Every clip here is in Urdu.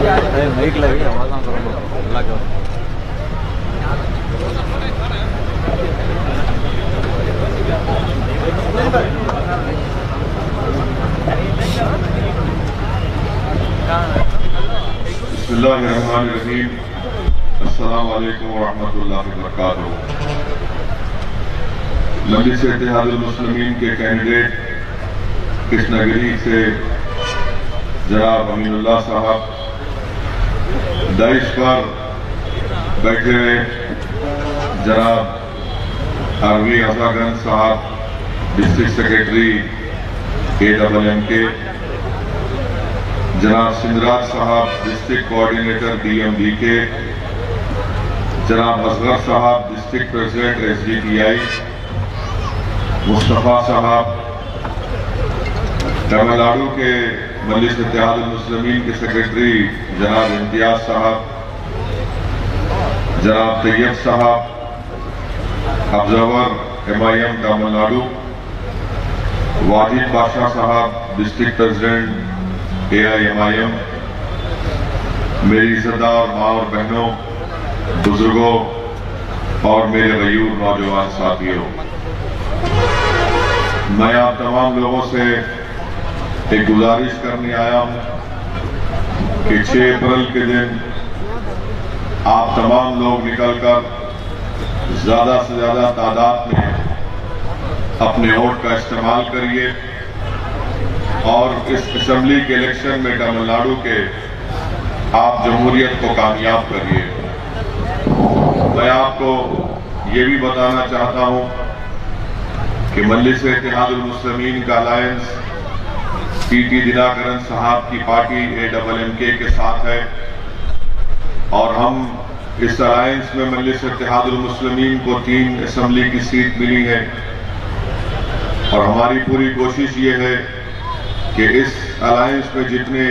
مائک لگی آواز نہ کرو اللہ کا بسم اللہ الرحمن الرحیم السلام علیکم ورحمۃ اللہ وبرکاتہ۔ مجلس اتحاد المسلمین کے کینڈیڈیٹ کرشنا گری سے جناب امین اللہ صاحب، دائش پر بیٹھے ہوئے جناب آروی عطا گنج صاحب ڈسٹرکٹ سیکریٹری AMMK، جناب سندراج صاحب ڈسٹرکٹ کوآرڈینیٹر DMDK، جناب اصغر صاحب ڈسٹرکٹ پریزیڈنٹ SDPI، مصطفیٰ صاحب تمل ناڈو کے مجلس اتحاد المسلمین کے سیکریٹری جناب امتیاز صاحب، جناب طیب صاحب آبزرور MIM تمل ناڈو، واجد بادشاہ صاحب ڈسٹرکٹ پریزیڈنٹ AIMIM، میری عزتدار ماں اور بہنوں، بزرگوں اور میرے غیور نوجوان ساتھیوں، میں آپ تمام لوگوں سے ایک گزارش کرنے آیا ہوں کہ 6 اپریل کے دن آپ تمام لوگ نکل کر زیادہ سے زیادہ تعداد میں اپنے ووٹ کا استعمال کریے اور اس اسمبلی کے الیکشن میں تمل ناڈو کے آپ جمہوریت کو کامیاب کریے۔ میں آپ کو یہ بھی بتانا چاہتا ہوں کہ مجلس اتحاد المسلمین کا الائنس TT دناکرن صاحب کی پارٹی AMMK کے ساتھ ہے اور ہم اس الائنس میں مجلس اتحاد المسلمین کو 3 اسمبلی کی سیٹ ملی ہے اور ہماری پوری کوشش یہ ہے کہ اس الائنس میں جتنے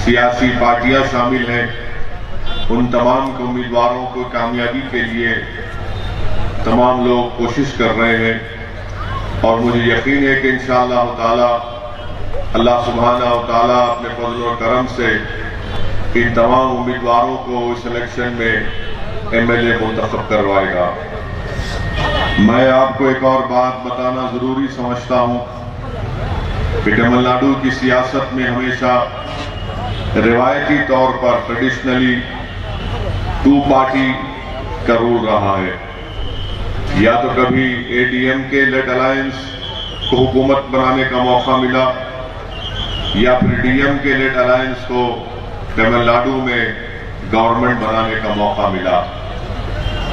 سیاسی پارٹیاں شامل ہیں ان تمام کے امیدواروں کو کامیابی کے لیے تمام لوگ کوشش کر رہے ہیں اور مجھے یقین ہے کہ انشاءاللہ تعالی اللہ سبحانہ و تعالی اپنے فضل و کرم سے ان تمام امیدواروں کو اس الیکشن میں MLA منتخب کروائے گا۔ میں آپ کو ایک اور بات بتانا ضروری سمجھتا ہوں کہ تمل ناڈو کی سیاست میں ہمیشہ روایتی طور پر ٹریڈیشنلی 2 پارٹی کا رول رہا ہے، یا تو کبھی ADMK لیڈ الائنس کو حکومت بنانے کا موقع ملا یا پھر DMK لیڈ الائنس کو تمل ناڈو میں گورنمنٹ بنانے کا موقع ملا۔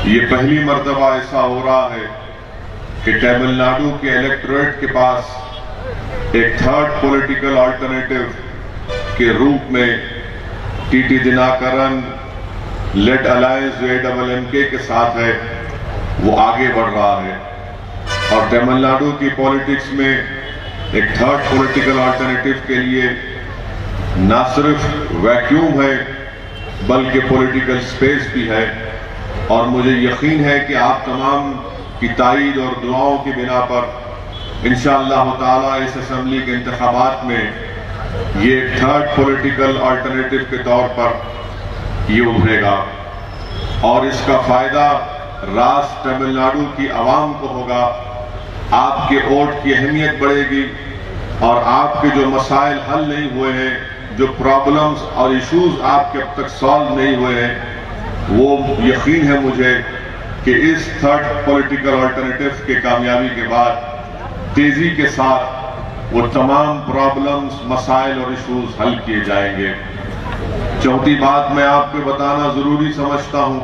یہ پہلی مرتبہ ایسا ہو رہا ہے کہ تمل ناڈو کے الیکٹوریٹ کے پاس ایک 3rd پولیٹیکل آلٹرنیٹو کے روپ میں TT دناکرن لیڈ الائنس جو AMMK کے ساتھ ہے وہ آگے بڑھ رہا ہے اور تمل ناڈو کی پولیٹکس میں ایک 3rd پولیٹیکل آلٹرنیٹو کے لیے نہ صرف ویکیوم ہے بلکہ پولیٹیکل سپیس بھی ہے اور مجھے یقین ہے کہ آپ تمام کی تائید اور دعاؤں کی بنا پر انشاءاللہ تعالی اس اسمبلی کے انتخابات میں یہ 3rd پولیٹیکل آلٹرنیٹو کے طور پر یہ ابھرے گا اور اس کا فائدہ راست تمل ناڈو کی عوام کو ہوگا۔ آپ کے ووٹ کی اہمیت بڑھے گی اور آپ کے جو مسائل حل نہیں ہوئے ہیں، جو پرابلمز اور ایشوز آپ کے اب تک سالو نہیں ہوئے ہیں، وہ یقین ہے مجھے کہ اس 3rd پولیٹیکل آلٹرنیٹو کے کامیابی کے بعد تیزی کے ساتھ وہ تمام پرابلمز، مسائل اور ایشوز حل کیے جائیں گے۔ چوتھی بات میں آپ کو بتانا ضروری سمجھتا ہوں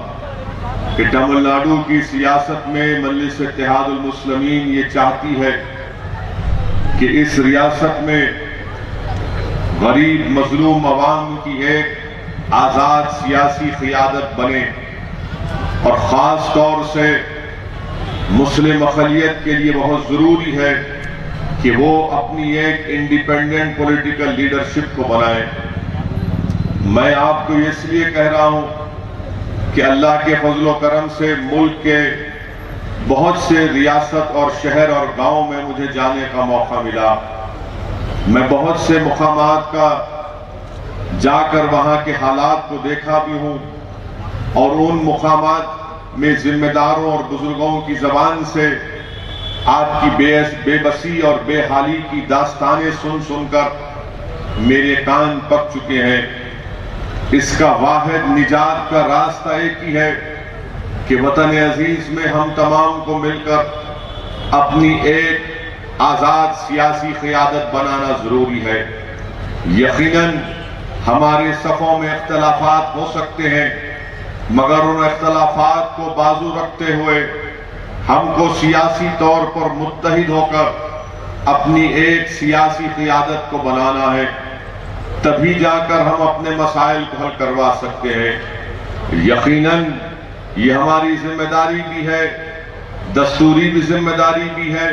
کہ تمل ناڈو کی سیاست میں مجلس اتحاد المسلمین یہ چاہتی ہے کہ اس ریاست میں غریب مظلوم عوام کی ایک آزاد سیاسی قیادت بنے اور خاص طور سے مسلم اقلیت کے لیے بہت ضروری ہے کہ وہ اپنی ایک انڈیپینڈنٹ پولیٹیکل لیڈرشپ کو بنائیں۔ میں آپ کو اس لیے کہہ رہا ہوں کہ اللہ کے فضل و کرم سے ملک کے بہت سے ریاست اور شہر اور گاؤں میں مجھے جانے کا موقع ملا۔ میں بہت سے مقامات کا جا کر وہاں کے حالات کو دیکھا بھی ہوں اور ان مقامات میں ذمہ داروں اور بزرگوں کی زبان سے آپ کی بے بسی اور بے حالی کی داستانیں سن سن کر میرے کان پک چکے ہیں۔ اس کا واحد نجات کا راستہ ایک ہی ہے کہ وطن عزیز میں ہم تمام کو مل کر اپنی ایک آزاد سیاسی قیادت بنانا ضروری ہے۔ یقیناً ہمارے صفوں میں اختلافات ہو سکتے ہیں، مگر ان اختلافات کو بازو رکھتے ہوئے ہم کو سیاسی طور پر متحد ہو کر اپنی ایک سیاسی قیادت کو بنانا ہے، تبھی جا کر ہم اپنے مسائل کو حل کروا سکتے ہیں۔ یقیناً یہ ہماری ذمہ داری بھی ہے، دستوری بھی ذمہ داری بھی ہے،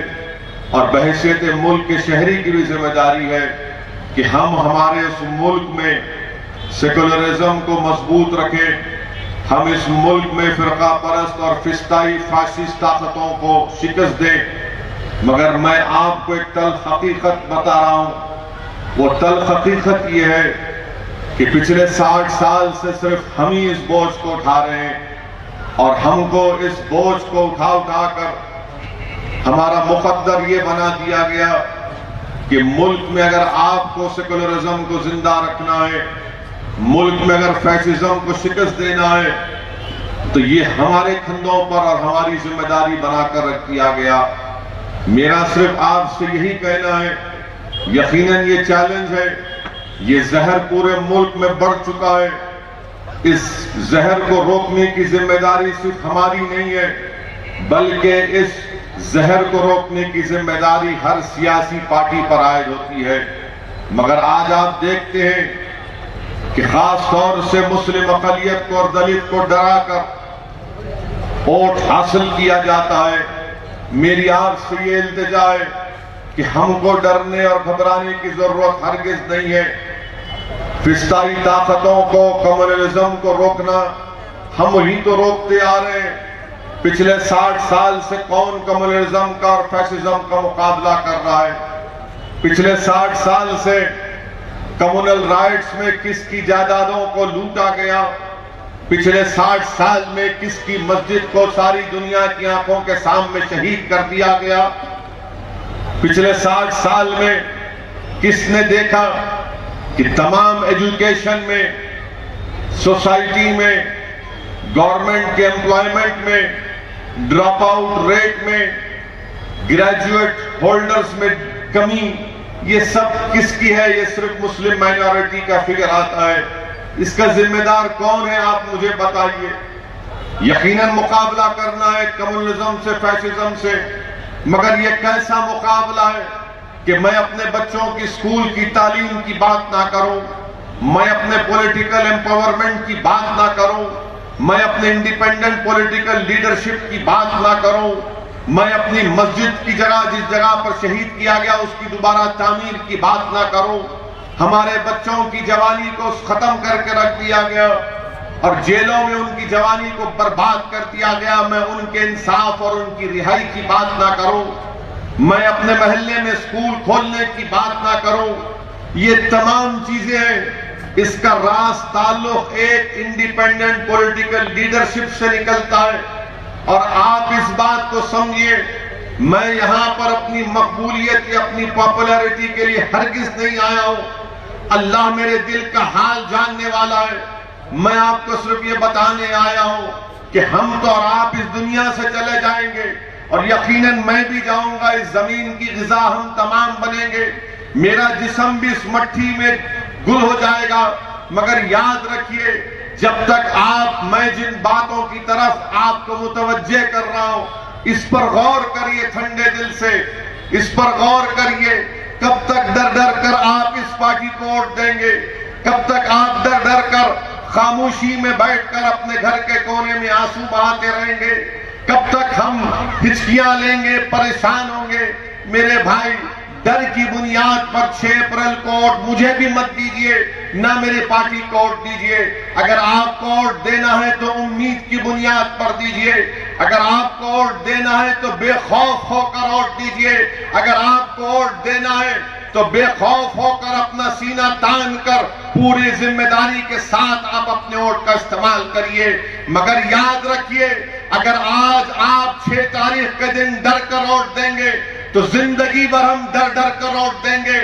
اور بحیثیت ملک کے شہری کی بھی ذمہ داری ہے کہ ہم ہمارے اس ملک میں سیکولرزم کو مضبوط رکھیں، ہم اس ملک میں فرقہ پرست اور فسطائی فاشسٹ طاقتوں کو شکست دیں۔ مگر میں آپ کو ایک تلخ حقیقت بتا رہا ہوں، وہ تلخ حقیقت یہ ہے کہ پچھلے 60 سال سے صرف ہم ہی اس بوجھ کو اٹھا رہے ہیں، اور ہم کو اس بوجھ کو اٹھا کر ہمارا مقدر یہ بنا دیا گیا کہ ملک میں اگر آپ کو سیکولرزم کو زندہ رکھنا ہے، ملک میں اگر فیشزم کو شکست دینا ہے، تو یہ ہمارے کھندوں پر اور ہماری ذمہ داری بنا کر رکھ دیا گیا۔ میرا صرف آپ سے یہی کہنا ہے، یقیناً یہ چیلنج ہے، یہ زہر پورے ملک میں بڑھ چکا ہے، اس زہر کو روکنے کی ذمہ داری صرف ہماری نہیں ہے، بلکہ اس زہر کو روکنے کی ذمہ داری ہر سیاسی پارٹی پر عائد ہوتی ہے۔ مگر آج آپ دیکھتے ہیں کہ خاص طور سے مسلم اقلیت کو اور دلت کو ڈرا کر ووٹ حاصل کیا جاتا ہے۔ میری آپ سے یہ التجا ہے کہ ہم کو ڈرنے اور گھبرانے کی ضرورت ہرگز نہیں ہے۔ فسطائی طاقتوں کو، کمیونزم کو روکنا ہم وہی تو روکتے آ رہے ہیں۔ پچھلے 60 سال سے کون کمیونزم کا اور فیشزم کا مقابلہ کر رہا ہے؟ پچھلے 60 سال سے کمیونل رائٹس میں کس کی جائیدادوں کو لوٹا گیا؟ پچھلے 60 سال میں کس کی مسجد کو ساری دنیا کی آنکھوں کے سامنے شہید کر دیا گیا؟ پچھلے 60 سال میں کس نے دیکھا کہ تمام ایجوکیشن میں، سوسائٹی میں، گورنمنٹ کے امپلائمنٹ میں، ڈراپ آؤٹ ریٹ میں، گریجویٹ ہولڈرز میں کمی، یہ سب کس کی ہے؟ یہ صرف مسلم مائنورٹی کا فگر آتا ہے۔ اس کا ذمہ دار کون ہے؟ آپ مجھے بتائیے۔ یقیناً مقابلہ کرنا ہے کمیونزم سے، فیشزم سے، مگر یہ کیسا مقابلہ ہے کہ میں اپنے بچوں کی اسکول کی تعلیم کی بات نہ کروں، میں اپنے پولیٹیکل امپاورمنٹ کی بات نہ کروں، میں اپنے انڈیپینڈنٹ پولیٹیکل لیڈرشپ کی بات نہ کروں، میں اپنی مسجد کی جگہ، جس جگہ پر شہید کیا گیا، اس کی دوبارہ تعمیر کی بات نہ کروں۔ ہمارے بچوں کی جوانی کو ختم کر کے رکھ دیا گیا اور جیلوں میں ان کی جوانی کو برباد کر دیا گیا، میں ان کے انصاف اور ان کی رہائی کی بات نہ کروں، میں اپنے محلے میں اسکول کھولنے کی بات نہ کروں۔ یہ تمام چیزیں ہیں، اس کا راز تعلق ایک انڈیپینڈنٹ پولیٹیکل لیڈرشپ سے نکلتا ہے۔ اور آپ اس بات کو سمجھیے، میں یہاں پر اپنی مقبولیت یا اپنی پاپولیرٹی کے لیے ہرگز نہیں آیا ہوں۔ اللہ میرے دل کا حال جاننے والا ہے۔ میں آپ کو صرف یہ بتانے آیا ہوں کہ ہم تو اور آپ اس دنیا سے چلے جائیں گے، اور یقیناً میں بھی جاؤں گا، اس زمین کی غذا ہم تمام بنیں گے، میرا جسم بھی اس مٹھی میں گل ہو جائے گا، مگر یاد رکھیے جب تک آپ، میں جن باتوں کی طرف آپ کو متوجہ کر رہا ہوں، اس پر غور کریے ٹھنڈے دل سے، اس پر غور کریے۔ کب تک ڈر ڈر کر آپ اس پارٹی کو ووٹ دیں گے؟ کب تک آپ ڈر ڈر کر خاموشی میں بیٹھ کر اپنے گھر کے کونے میں آنسو بہاتے رہیں گے؟ کب تک ہم ہچکیاں لیں گے، پریشان ہوں گے؟ میرے بھائی، ڈر کی بنیاد پر 6 اپریل کو ووٹ مجھے بھی مت دیجئے، نہ میرے پارٹی کو ووٹ دیجئے۔ اگر آپ کو ووٹ دینا ہے تو امید کی بنیاد پر دیجئے، اگر آپ کو ووٹ دینا ہے تو بے خوف ہو کر ووٹ دیجئے، اگر آپ کو ووٹ دینا ہے تو بے خوف ہو کر اپنا سینہ تان کر پوری ذمہ داری کے ساتھ آپ اپنے ووٹ کا استعمال کریے. مگر یاد رکھیے اگر آج آپ 6 تاریخ کے دن ڈر کر ووٹ دیں گے تو زندگی بھر ہم ڈر کر ووٹ دیں گے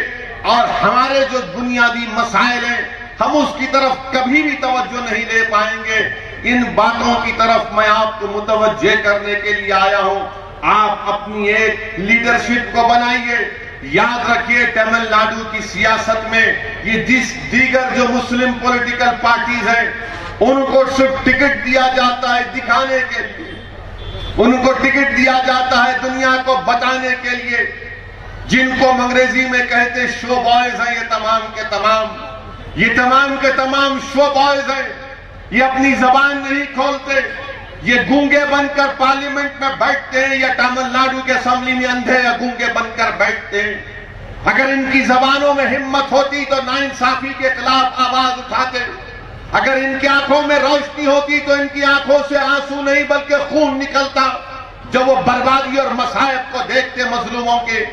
اور ہمارے جو بنیادی مسائل ہیں ہم اس کی طرف کبھی بھی توجہ نہیں دے پائیں گے. ان باتوں کی طرف میں آپ کو متوجہ کرنے کے لیے آیا ہوں. آپ اپنی ایک لیڈرشپ کو بنائیے. یاد رکھیے تمل ناڈو کی سیاست میں یہ دیگر جو مسلم پولیٹیکل پارٹیز ہیں ان کو صرف ٹکٹ دیا جاتا ہے دکھانے کے لیے, ان کو ٹکٹ دیا جاتا ہے دنیا کو بتانے کے لیے. جن کو انگریزی میں کہتے شو بوائز ہیں, یہ تمام کے تمام شو بوائز ہیں. یہ اپنی زبان نہیں کھولتے, یہ گونگے بن کر پارلیمنٹ میں بیٹھتے ہیں یا تمل ناڈو کے اسمبلی میں اندھے یا گونگے بن کر بیٹھتے ہیں. اگر ان کی زبانوں میں ہمت ہوتی تو ناانصافی کے خلاف آواز اٹھاتے. اگر ان کی آنکھوں میں روشنی ہوتی تو ان کی آنکھوں سے آنسو نہیں بلکہ خون نکلتا جب وہ بربادی اور مصائب کو دیکھتے مظلوموں کے.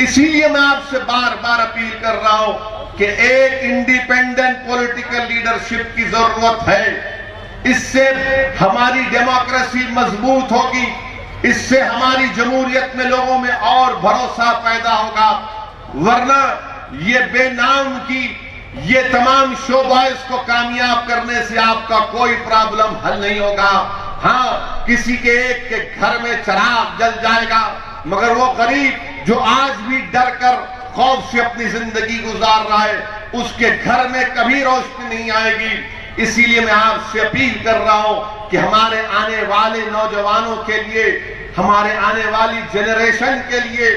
اسی لیے میں آپ سے بار بار اپیل کر رہا ہوں کہ ایک انڈیپینڈنٹ پولیٹیکل لیڈرشپ کی ضرورت ہے. اس سے ہماری ڈیموکریسی مضبوط ہوگی, اس سے ہماری جمہوریت میں لوگوں میں اور بھروسہ پیدا ہوگا. ورنہ یہ بے نام کی یہ تمام شو بوائز کو کامیاب کرنے سے آپ کا کوئی پرابلم حل نہیں ہوگا. ہاں کسی کے ایک کے گھر میں چراغ جل جائے گا مگر وہ غریب جو آج بھی ڈر کر خوف سے اپنی زندگی گزار رہا ہے اس کے گھر میں کبھی روشنی نہیں آئے گی. اسی لیے میں آپ سے اپیل کر رہا ہوں کہ ہمارے آنے والے نوجوانوں کے لیے, ہمارے آنے والی جنریشن کے لیے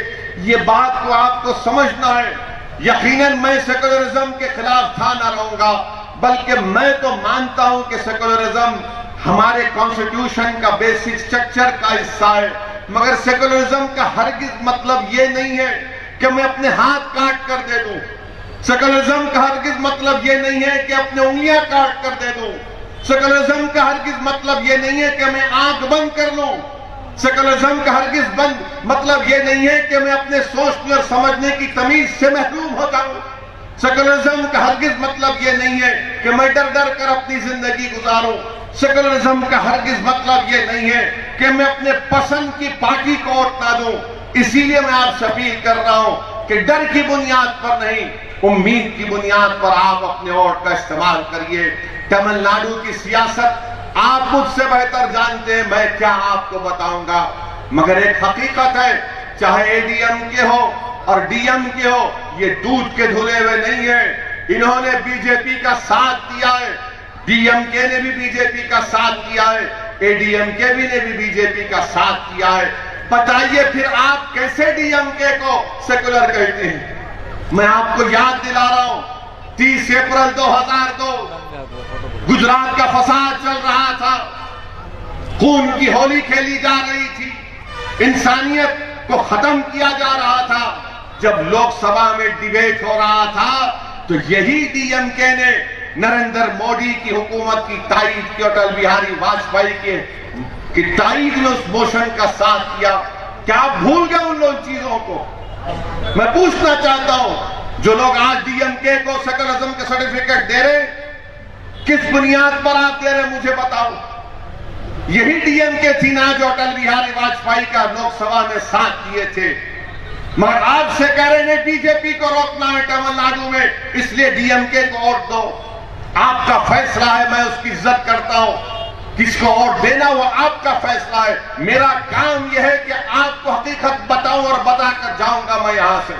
یہ بات کو آپ کو سمجھنا ہے. یقیناً میں سیکولرزم کے خلاف تھا نہ رہوں گا, بلکہ میں تو مانتا ہوں کہ سیکولرزم ہمارے کانسٹیٹیوشن کا بیسک سٹرکچر کا حصہ ہے. مگر سیکولرزم کا ہرگز مطلب یہ نہیں ہے کہ میں اپنے ہاتھ کاٹ کر دے دوں. سیکولرزم کا ہرگز مطلب یہ نہیں ہے کہ اپنے انگلیاں کاٹ کر دے دوں. سیکولرزم کا ہرگز مطلب یہ نہیں ہے کہ میں آنکھ بند کر لوں. سیکولرزم کا ہرگز مطلب یہ نہیں ہے کہ میں اپنے سوچنے اور سمجھنے کی تمیز سے محروم ہو جاؤں. سیکولرزم کا ہرگز مطلب یہ نہیں ہے کہ میں ڈر کر اپنی زندگی گزاروں. سیکولرزم کا ہرگز مطلب یہ نہیں ہے کہ میں اپنے پسند کی پارٹی کو ووٹ نہ دوں. اسی لیے میں آپ سے اپیل کر رہا ہوں کہ ڈر کی بنیاد پر نہیں, امید کی بنیاد پر آپ اپنے ووٹ کا استعمال کریے. تمل ناڈو کی سیاست آپ مجھ سے بہتر جانتے ہیں, میں کیا آپ کو بتاؤں گا. مگر ایک حقیقت ہے, چاہے اے ڈی ایم کے ہو اور ڈی ایم کے ہو, یہ دودھ کے دھلے ہوئے نہیں ہیں. انہوں نے بی جے پی کا ساتھ دیا ہے, ڈی ایم کے نے بھی بی جے پی کا ساتھ دیا ہے, اے ڈی ایم کے بھی نے بھی بی جے پی کا ساتھ دیا ہے. بتائیے پھر آپ کیسے ڈی ایم کے کو سیکولر کہتے ہیں. میں آپ کو یاد دلا رہا ہوں 30 اپریل 2002 گجرات کا فساد چل رہا تھا, خون کی ہولی کھیلی جا رہی تھی, انسانیت کو ختم کیا جا رہا تھا. جب لوک سبھا میں ڈیبیٹ ہو رہا تھا تو یہی ڈی ایم کے نے نریندر مودی کی حکومت کی تائید کی, اٹل بہاری واجپئی کی تائید میں اس موشن کا ساتھ کیا. کیا آپ بھول گئے ان لوگ چیزوں کو؟ میں پوچھنا چاہتا ہوں جو لوگ آج ڈی ایم کے کو سیکولرزم کے سرٹیفکیٹ دے رہے, کس بنیاد پر آپ دے رہے مجھے بتاؤ. یہی ڈی ایم کے تھی نا جو اٹل بہاری واجپئی کا لوک سبھا میں ساتھ دیے تھے. مگر آپ سے کہہ رہے ہیں بی جے پی کو روکنا ہے تمل ناڈو میں, اس لیے ڈی ایم کے کو ووٹ دو. آپ کا فیصلہ ہے, میں اس کی عزت کرتا ہوں. کس کو ووٹ دینا وہ آپ کا فیصلہ ہے. میرا کام یہ ہے کہ آپ کو حقیقت بتاؤں اور بتا کر جاؤں گا میں یہاں سے.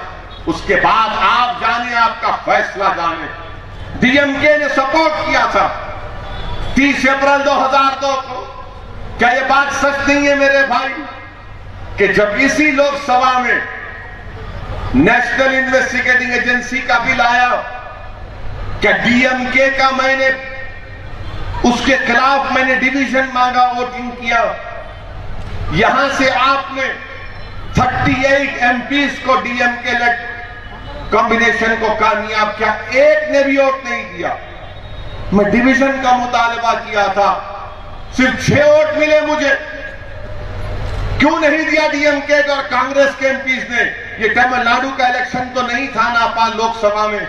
اس کے بعد آپ جانیں, آپ کا فیصلہ جانیں. ڈی ایم کے نے سپورٹ کیا تھا 30 اپریل 2002 کو. کیا یہ بات سچ نہیں ہے میرے بھائی کہ جب اسی لوک سبھا میں نیشنل انویسٹیگیٹنگ ایجنسی کا بل آیا, کیا ڈی ایم کے کا میں نے اس کے خلاف میں نے ڈیویژن مانگا, ووٹنگ کیا. یہاں سے آپ نے 38 ایم پیز کو ڈی ایم کے کمبینیشن کو کامیاب کیا, ایک نے بھی ووٹ نہیں دیا. میں ڈیویژن کا مطالبہ کیا تھا, صرف 6 ووٹ ملے مجھے. کیوں نہیں دیا ڈی ایم کے اور کانگریس کے ایم پیز نے؟ یہ تمل ناڈو کا الیکشن تو نہیں تھا ناپال لوک سبھا میں،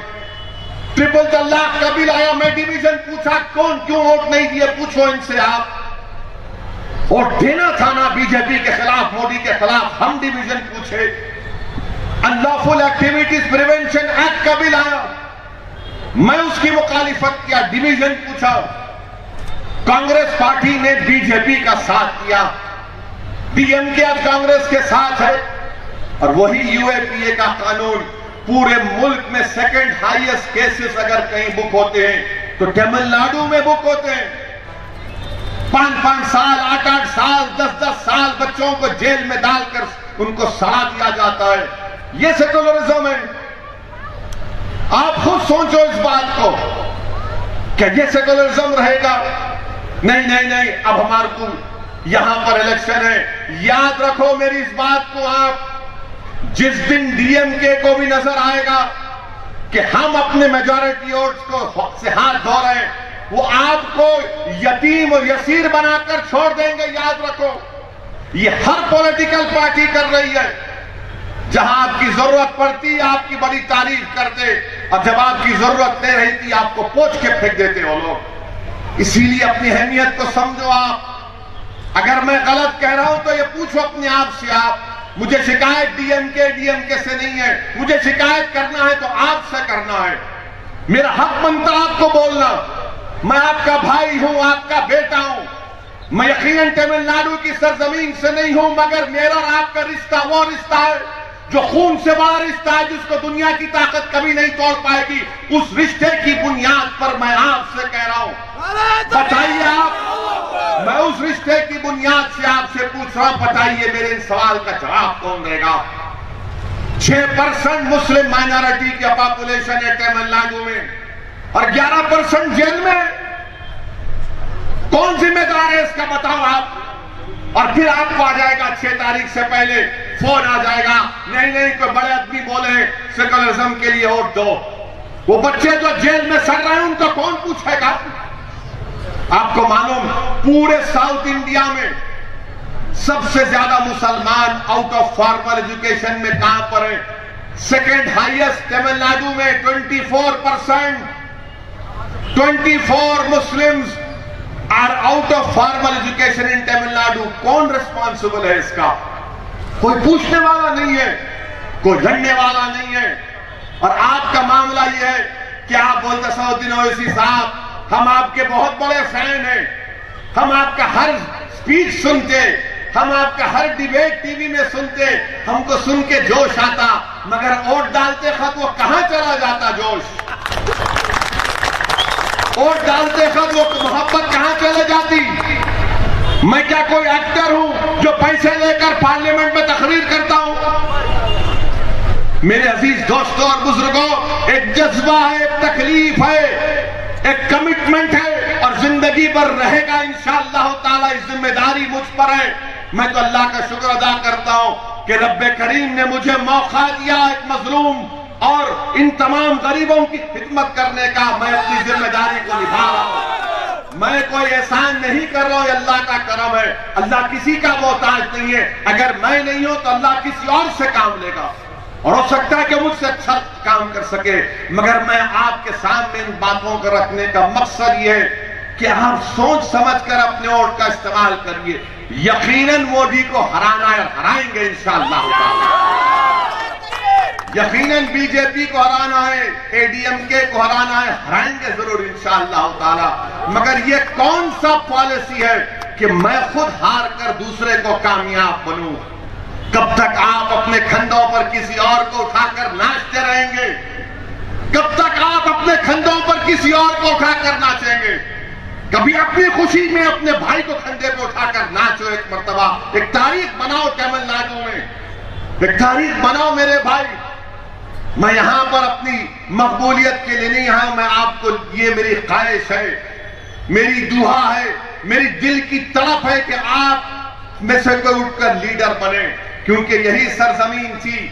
ٹرپل طلاق کا بل آیا، میں ڈیویژن پوچھا کون کیوں ووٹ نہیں دیے، پوچھو ان سے آپ، ووٹ دینا تھا نا بی جے پی کے خلاف، مودی کے خلاف، ہم ڈیویژن پوچھے۔ انلافل ایکٹیویٹیز پریونشن ایکٹ کا بل آیا، میں اس کی مخالفت کیا، ڈیویژن پوچھا، کانگریس پارٹی نے بی جے پی کا ساتھ کیا، ڈی ایم کے اب کانگریس کے ساتھ ہے، اور وہی یو اے پی اے کا قانون پورے ملک میں سیکنڈ ہائیسٹ کیسز اگر کہیں بک ہوتے ہیں تو تمل ناڈو میں بک ہوتے ہیں۔ 5-5 سال، 8-8 سال، 10-10 سال بچوں کو جیل میں ڈال کر ان کو سزا دیا جاتا ہے، یہ سیکولرزم ہے۔ آپ خود سوچو اس بات کو کہ یہ سیکولرزم رہے گا؟ نہیں، اب ہمارے کو یہاں پر الیکشن ہے، یاد رکھو میری اس بات کو آپ، جس دن ڈی ایم کے کو بھی نظر آئے گا کہ ہم اپنے میجورٹی ووٹس کو سے ہاتھ دھو رہے ہیں، وہ آپ کو یتیم اور یسیر بنا کر چھوڑ دیں گے، یاد رکھو۔ یہ ہر پولیٹیکل پارٹی کر رہی ہے، جہاں آپ کی ضرورت پڑتی آپ کی بڑی تعریف کرتے، اور جب آپ کی ضرورت نہیں رہتی آپ کو پوچھ کے پھینک دیتے وہ لوگ۔ اسی لیے اپنی اہمیت کو سمجھو آپ، اگر میں غلط کہہ رہا ہوں تو یہ پوچھو اپنے آپ سے آپ، مجھے شکایت ڈی ایم کے سے نہیں ہے، مجھے شکایت کرنا ہے تو آپ سے کرنا ہے، میرا حق بنتا آپ کو بولنا، میں آپ کا بھائی ہوں، آپ کا بیٹا ہوں، میں یقیناً تمل ناڈو کی سرزمین سے نہیں ہوں، مگر میرا اور آپ کا رشتہ وہ رشتہ ہے جو خون سے بڑا رشتہ ہے، جس کو دنیا کی طاقت کبھی نہیں توڑ پائے گی۔ اس رشتے کی بنیاد پر میں آپ سے کہہ رہا ہوں، بتائیے آپ، میں اس رشتے کی بنیاد سے آپ سے پوچھ رہا ہوں، بتائیے میرے ان سوال کا جواب کون دے گا؟ 6% مسلم مائنارٹی کی پاپولیشن ہے تمل ناڈو میں، اور 11% جیل میں، کون ذمہ دار ہے اس کا بتاؤ آپ؟ اور پھر آپ کو آ جائے گا 6 تاریخ سے پہلے فون آ جائے گا، نہیں کوئی بڑے آدمی بولے سیکولرزم کے لیے ووٹ دو، وہ بچے جو جیل میں سڑ رہے ہیں ان کو کون پوچھے گا؟ آپ کو معلوم پورے ساؤتھ انڈیا میں سب سے زیادہ مسلمان آؤٹ آف فارمل ایجوکیشن میں کہاں پر ہیں؟ سیکنڈ ہائیسٹ تمل ناڈو میں 24%، 24 Muslims are out of formal education in Tamil Nadu۔ کون responsible ہے اس کا؟ کوئی پوچھنے والا نہیں ہے، کوئی لڑنے والا نہیں ہے۔ اور آپ کا معاملہ یہ ہے کہ آپ بولتے سعودین اویسی صاحب، ہم آپ کے بہت بڑے فین ہیں، ہم آپ کا ہر سپیچ سنتے، ہم آپ کا ہر ڈیبیٹ ٹی وی میں سنتے، ہم کو سن کے جوش آتا، مگر ووٹ ڈالتے خط وہ کہاں چلا جاتا جوش؟ ووٹ ڈالتے خط وہ محبت کہاں چلے جاتی؟ میں کیا کوئی ایکٹر ہوں جو پیسے لے کر پارلیمنٹ میں تقریر کرتا ہوں؟ میرے عزیز دوستوں اور بزرگوں، ایک جذبہ ہے، ایک تکلیف ہے، ایک کمٹمنٹ ہے، اور زندگی پر رہے گا انشاءاللہ تعالی۔ اس ذمہ داری مجھ پر ہے۔ میں تو اللہ کا شکر ادا کرتا ہوں کہ رب کریم نے مجھے موقع دیا ایک مظلوم اور ان تمام غریبوں کی خدمت کرنے کا۔ میں اپنی ذمہ داری کو نبھا رہا ہوں، میں کوئی احسان نہیں کر رہا ہوں، یہ اللہ کا کرم ہے۔ اللہ کسی کا محتاج نہیں ہے، اگر میں نہیں ہوں تو اللہ کسی اور سے کام لے گا، اور ہو سکتا ہے کہ مجھ سے اچھا کام کر سکے، مگر میں آپ کے سامنے ان باتوں کو رکھنے کا مقصد یہ ہے کہ آپ سوچ سمجھ کر اپنے ووٹ کا استعمال کریے۔ یقیناً مودی کو ہرانا ہے، ہرائیں گے انشاءاللہ تعالی۔ یقیناً بی جے پی کو ہرانا ہے، اے ڈی ایم کے کو ہرانا ہے، ہرائیں گے ضرور انشاءاللہ تعالی۔ مگر یہ کون سا پالیسی ہے کہ میں خود ہار کر دوسرے کو کامیاب بنوں؟ کب تک آپ اپنے کھندوں پر کسی اور کو اٹھا کر ناچتے رہیں گے؟ کب تک آپ اپنے کھندوں پر کسی اور کو اٹھا کر ناچیں گے؟ کبھی اپنی خوشی میں اپنے بھائی کو کھندے پہ اٹھا کر ناچو ایک مرتبہ، ایک تاریخ بناؤ تمل ناڈو میں، ایک تاریخ بناؤ میرے بھائی۔ میں یہاں پر اپنی مقبولیت کے لیے نہیں ہوں، میں آپ کو یہ میری خواہش ہے، میری دعا ہے، میری دل کی تڑپ ہے کہ آپ میں سے کوئی اٹھ کر لیڈر بنے، کیونکہ یہی سرزمین تھی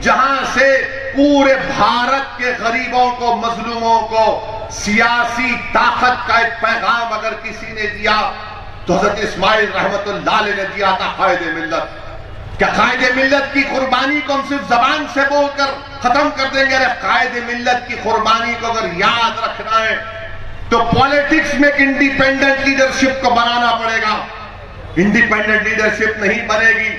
جہاں سے پورے بھارت کے غریبوں کو، مظلوموں کو سیاسی طاقت کا ایک پیغام اگر کسی نے دیا تو حضرت اسماعیل رحمت اللہ علیہ نے دیا تھا، قائد ملت۔ کیا قائد ملت کی قربانی کو ہم صرف زبان سے بول کر ختم کر دیں گے؟ قائد ملت کی قربانی کو اگر یاد رکھنا ہے تو پالیٹکس میں ایک انڈیپینڈنٹ لیڈرشپ کو بنانا پڑے گا. انڈیپینڈنٹ لیڈرشپ نہیں بنے گی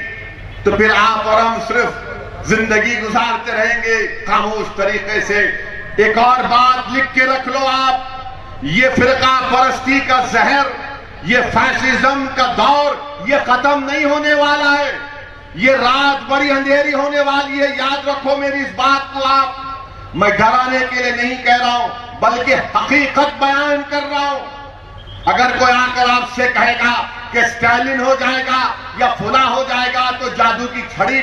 تو پھر آپ اور ہم صرف زندگی گزارتے رہیں گے خاموش طریقے سے. ایک اور بات لکھ کے رکھ لو آپ, یہ فرقہ پرستی کا زہر, یہ فیشزم کا دور یہ ختم نہیں ہونے والا ہے. یہ رات بڑی اندھیری ہونے والی ہے, یاد رکھو میری اس بات کو آپ. میں ڈرانے کے لیے نہیں کہہ رہا ہوں بلکہ حقیقت بیان کر رہا ہوں. اگر کوئی آ کر آپ سے کہے گا کہ اسٹالن ہو جائے گا یا فلاں ہو جائے گا تو جادو کی چھڑی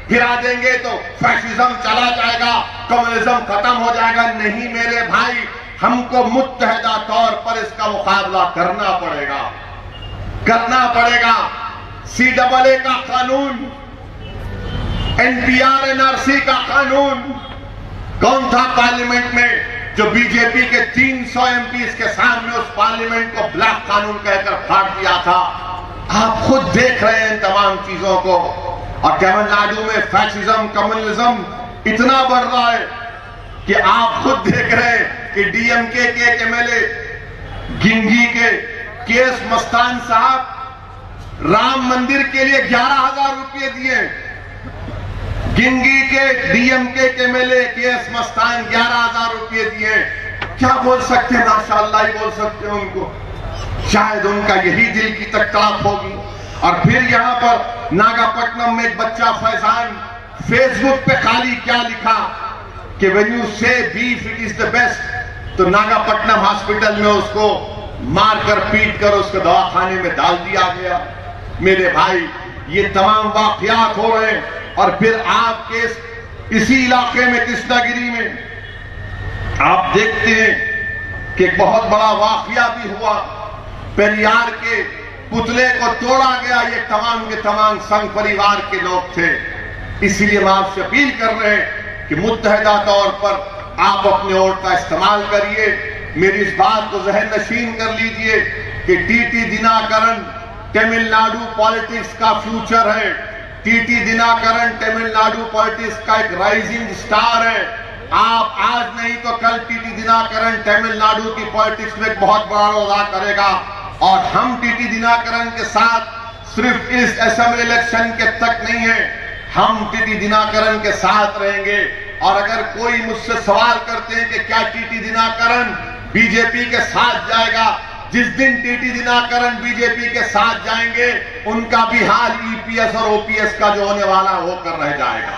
پھرا دیں گے تو فیشزم چلا جائے گا, کمیونزم ختم ہو جائے گا, نہیں میرے بھائی, ہم کو متحدہ طور پر اس کا مقابلہ کرنا پڑے گا, کرنا پڑے گا. CAA کا قانون, NPR NRC کا قانون, کون تھا پارلیمنٹ میں جو بی جے پی کے 300 MPs کے سامنے اس پارلیمنٹ کو بلیک قانون کہہ کر پھاڑ دیا تھا؟ آپ خود دیکھ رہے ہیں ان تمام چیزوں کو. اور تمل ناڈو میں فیشزم کمیونزم اتنا بڑھ رہا ہے کہ آپ خود دیکھ رہے ہیں کہ DMK کے ایک MLA گنگی کے KS مستان صاحب رام مندر کے لیے 11,000 روپے دیے. گنگی کے DMK کے MLA KS مستان 11,000 روپے دیے. کیا بول سکتے ہیں؟ ماشاءاللہ ہی بول سکتے ہیں ان کو. شاید ان کا یہی دل کی تکلیف ہوگی. اور پھر یہاں پر ناگا پٹنم میں ایک بچہ فیضان فیس بک پہ خالی کیا لکھا کہ when you say beef it is the best, تو ناگا پٹنم ہاسپٹل میں اس کو مار کر پیٹ کر اس کو دواخانے میں ڈال دیا گیا. میرے بھائی یہ تمام واقعات ہو رہے ہیں. اور پھر آپ کے اسی علاقے میں کرشنا گری میں آپ دیکھتے ہیں کہ ایک بہت بڑا واقعہ بھی ہوا. پیریار کے پتلے کو توڑا گیا. یہ تمام کے تمام سنگ پریوار کے لوگ تھے. اس لیے ہم آپ سے اپیل کر رہے ہیں کہ متحدہ طور پر آپ اپنے ووٹ کا استعمال کریے. میری اس بات کو ذہن نشین کر لیجئے کہ TT دناکرن تمل ناڈو پالیٹکس کا فیوچر ہے. TT دناکرن تمل ناڈو پالیٹکس کا ایک رائزنگ سٹار ہے. آپ آج نہیں تو کل TT دناکرن تمل ناڈو کی پالیٹکس میں ایک بہت بڑا رول ادا کرے گا. اور ہم TT دناکرن کے ساتھ صرف اس اسمبلی الیکشن کے تک نہیں ہیں, ہم TT دناکرن کے ساتھ رہیں گے. اور اگر کوئی مجھ سے سوال کرتے ہیں کہ کیا TT دناکرن BJP کے ساتھ جائے گا, جس دن TT دناکرن BJP کے ساتھ جائیں گے ان کا بھی حال EPS اور OPS کا جو ہونے والا ہو کر رہ جائے گا.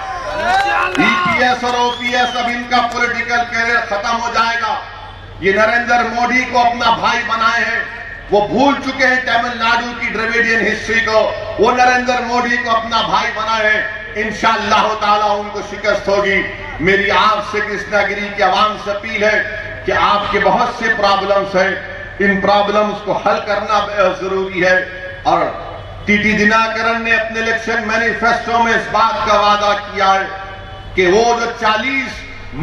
EPS اور OPS اب ان کا پولیٹیکل کیریئر ختم ہو جائے گا. یہ نریندر مودی کو اپنا بھائی بنائے ہیں, وہ بھول چکے ہیں تمل ناڈو کی ڈریویڈین ہسٹری کو. وہ نریندر مودی کو اپنا بھائی بنائے ہیں. انشاءاللہ تعالیٰ ان کو شکست ہوگی. میری آپ سے کرشنا گری کی عوام سے اپیل ہے کہ آپ کے بہت سے پرابلمز ہیں, ان پرابلمز کو حل کرنا بہت ضروری ہے. اور TT دناکرن نے اپنے الیکشن مینیفیسٹو میں اس بات کا وعدہ کیا ہے کہ وہ جو 40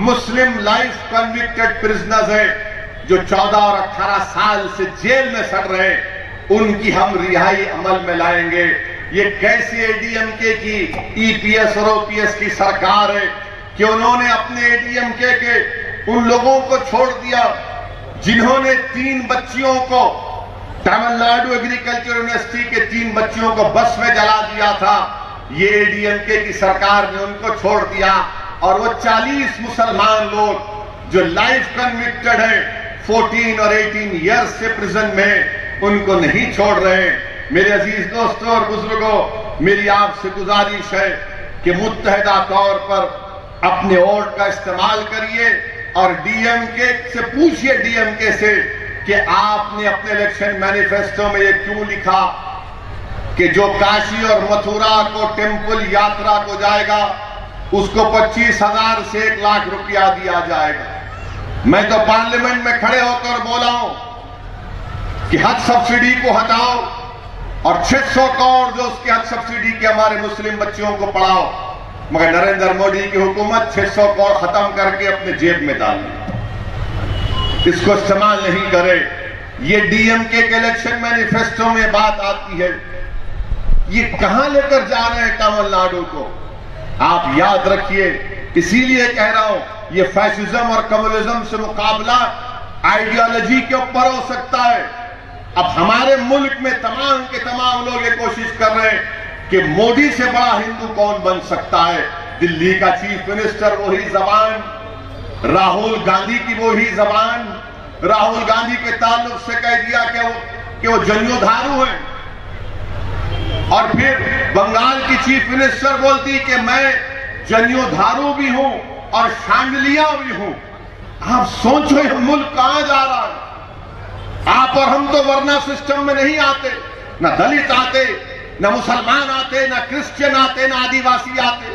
مسلم لائف کنوکٹڈ پرزنرز ہیں جو 14 اور 18 سال سے جیل میں سڑ رہے ہیں, ان کی ہم رہائی عمل میں لائیں گے. یہ کیسی DMK کی EPS اور OPS کی سرکار ہے کہ انہوں نے اپنے DMK کے ان لوگوں کو چھوڑ دیا جنہوں نے 3 بچیوں کو تمل ناڈو ایگریکلچر یونیورسٹی کے 3 بچیوں کو بس میں جلا دیا تھا. یہ DMK کی سرکار نے ان کو چھوڑ دیا. اور وہ 40 مسلمان لوگ جو لائف کنوکٹڈ ہیں 14 اور 18 ایئرز سے پریزن میں, ان کو نہیں چھوڑ رہے. میرے عزیز دوستوں اور بزرگوں, میری آپ سے گزارش ہے کہ متحدہ طور پر اپنے ووٹ کا استعمال کریے. اور DMK سے پوچھئے, DMK سے, کہ آپ نے اپنے الیکشن مینیفیسٹو میں یہ کیوں لکھا کہ جو کاشی اور متھورا کو ٹیمپل یاترا کو جائے گا اس کو 25,000 سے 1 لاکھ روپیہ دیا جائے گا. میں تو پارلیمنٹ میں کھڑے ہو کر بولا ہوں کہ حج سبسڈی کو ہٹاؤ اور 600 کروڑ جو اس کی حج سبسڈی کے ہمارے مسلم بچیوں کو پڑھاؤ. مگر نریندر مودی کی حکومت 600 کروڑ ختم کر کے اپنے جیب میں ڈال دی, اس کو استعمال نہیں کرے. یہ DMK کے الیکشن مینیفیسٹو میں بات آتی ہے. یہ کہاں لے کر جا رہے ہیں تمل ناڈو کو؟ آپ یاد رکھیے، اسی لیے کہہ رہا ہوں، یہ فیشزم اور کمیونزم سے مقابلہ آئیڈیالوجی کے اوپر ہو سکتا ہے۔ اب ہمارے ملک میں تمام کے تمام لوگ یہ کوشش کر رہے ہیں کہ مودی سے بڑا ہندو کون بن سکتا ہے؟ دلی کا چیف منسٹر وہی زبان، راہل گاندھی کی وہی زبان، راہل گاندھی کے تعلق سے کہہ دیا کہ وہ جنیو دھارو ہیں، اور پھر بنگال کی چیف منسٹر بولتی کہ میں جنیو دھارو بھی ہوں اور شانڈلیا بھی ہوں۔ آپ سوچو یہ ملک کہاں جا رہا ہے؟ آپ اور ہم تو ورنہ سسٹم میں نہیں آتے، نہ دلت آتے، نہ مسلمان آتے، نہ کرسچن آتے، نہ آدیواسی آتے،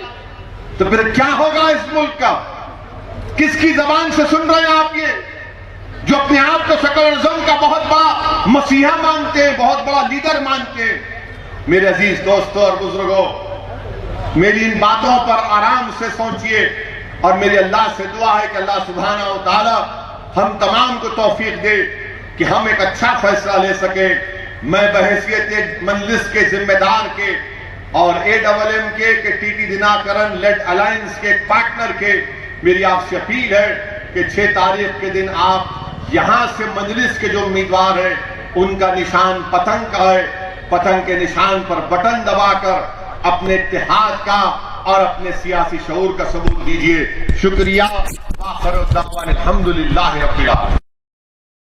تو پھر کیا ہوگا اس ملک کا؟ کس کی زبان سے سن رہے ہیں آپ؟ یہ جو اپنے آپ کو سیکولرزم کا بہت بڑا مسیحا مانتے ہیں، بہت بڑا لیڈر مانتے ہیں۔ میرے عزیز دوستوں اور بزرگوں، میری ان باتوں پر آرام سے سوچئے، اور میری اللہ سے دعا ہے کہ اللہ سبحانہ و تعالی ہم تمام کو توفیق دے کہ ہم ایک اچھا فیصلہ لے سکیں۔ میں بحیثیت ایک مجلس کے ذمہ دار کے اور AMM کے ٹی ٹی دناکرن لیڈ الائنس کے ایک پارٹنر کے، میری آپ سے اپیل ہے کہ 6 تاریخ کے دن آپ یہاں سے مجلس کے جو امیدوار ہیں ان کا نشان پتنگ کا ہے، پتنگ کے نشان پر بٹن دبا کر اپنے اتحاد کا اور اپنے سیاسی شعور کا ثبوت دیجئے۔ شکریہ۔ آخر الدعوان الحمدللہ رب العالمین۔